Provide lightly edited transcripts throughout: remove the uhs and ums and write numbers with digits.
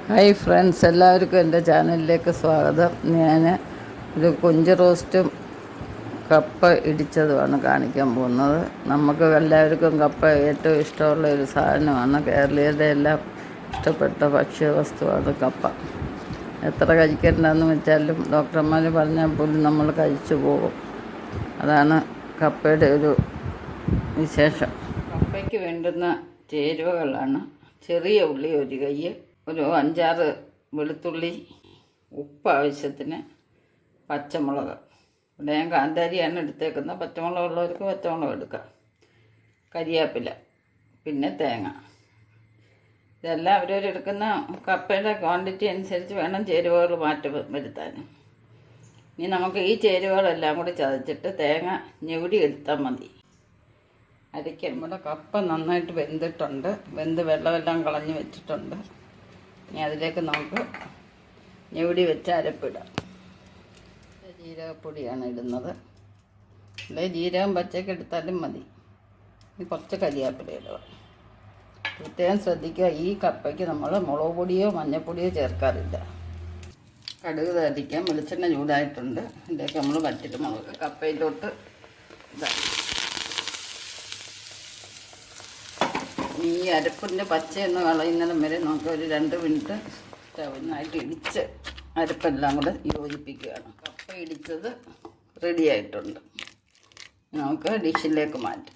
Hi friends, എല്ലാവർക്കും എൻ്റെ ചാനലിലേക്ക് സ്വാഗതം. ഞാൻ ഒരു കൊഞ്ച് റോസ്റ്റും കപ്പ ഇടിച്ചതുമാണ് കാണിക്കാൻ പോകുന്നത്. നമുക്ക് എല്ലാവർക്കും കപ്പ ഏറ്റവും ഇഷ്ടമുള്ള ഒരു സാധനമാണ്. കേരളീയരുടെ എല്ലാം ഇഷ്ടപ്പെട്ട ഭക്ഷ്യവസ്തുവാണ് കപ്പ. എത്ര കഴിക്കണ്ടെന്ന് വെച്ചാലും ഡോക്ടർമാർ പറഞ്ഞാൽ പോലും നമ്മൾ കഴിച്ചു പോകും. അതാണ് കപ്പയുടെ ഒരു വിശേഷം. കപ്പയ്ക്ക് വേണ്ടുന്ന ചേരുവകളാണ്: ചെറിയ ഉള്ളി ഒരു കൈ, ഒരു 5-6 വെളുത്തുള്ളി, ഉപ്പ് ആവശ്യത്തിന്, പച്ചമുളക്. ഇവിടെ ഞാൻ കാന്താരിയാണ് എടുത്തേക്കുന്നത്. പച്ചമുളക് ഉള്ളവർക്ക് പച്ചമുളക് എടുക്കാം. കരിയാപ്പില, പിന്നെ തേങ്ങ. ഇതെല്ലാം അവരവരെടുക്കുന്ന കപ്പയുടെ ക്വാണ്ടിറ്റി അനുസരിച്ച് വേണം ചേരുവകൾ മാറ്റം വരുത്താൻ. ഇനി നമുക്ക് ഈ ചേരുവകളെല്ലാം കൂടി ചതച്ചിട്ട് തേങ്ങ ഞെവിടി എടുത്താൽ മതി. അരയ്ക്കുമ്പോൾ കപ്പ നന്നായിട്ട് വെന്തിട്ടുണ്ട്. വെള്ളമെല്ലാം കളഞ്ഞ് വെച്ചിട്ടുണ്ട്. ഇനി അതിലേക്ക് നമുക്ക് ഞെവിടി വെച്ച് അരപ്പിടാം. ജീരകപ്പൊടിയാണ് ഇടുന്നത്. അല്ലെങ്കിൽ ജീരകം പച്ചയ്ക്ക് എടുത്താലും മതി. ഇനി കുറച്ച് കരിയാപ്പില ഇടുക. പ്രത്യേകം ശ്രദ്ധിക്കുക, ഈ കപ്പയ്ക്ക് നമ്മൾ മുളക് പൊടിയോ മഞ്ഞൾപ്പൊടിയോ ചേർക്കാറില്ല. കടുക് തടിക്കാൻ വെളിച്ചെണ്ണ ചൂടായിട്ടുണ്ട്. ഇതിലേക്ക് നമ്മൾ വറ്റിട്ട് മുളക് കപ്പയിലോട്ട് ഇതാണ്. ഈ അരപ്പിൻ്റെ പച്ചയൊന്ന് കളയുന്നതും വരെ നമുക്ക് ഒരു 2 മിനിറ്റ് സ്റ്റവിനായിട്ട് ഇടിച്ച് അരപ്പെല്ലാം കൂടെ യോജിപ്പിക്കുകയാണ്. കപ്പ ഇടിച്ചത് റെഡി ആയിട്ടുണ്ട്. നമുക്ക് ഡിഷിലേക്ക് മാറ്റാം.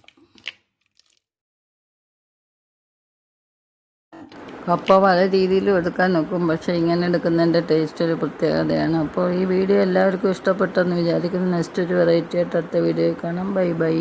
കപ്പ പല രീതിയിലും എടുക്കാൻ നോക്കും, പക്ഷേ ഇങ്ങനെ എടുക്കുന്നതിൻ്റെ ടേസ്റ്റ് ഒരു പ്രത്യേകതയാണ്. അപ്പോൾ ഈ വീഡിയോ എല്ലാവർക്കും ഇഷ്ടപ്പെട്ടെന്ന് വിചാരിക്കുന്നു. നെക്സ്റ്റ് ഒരു വെറൈറ്റി ആയിട്ട് അടുത്ത വീഡിയോയിൽ കാണാം. Bye bye.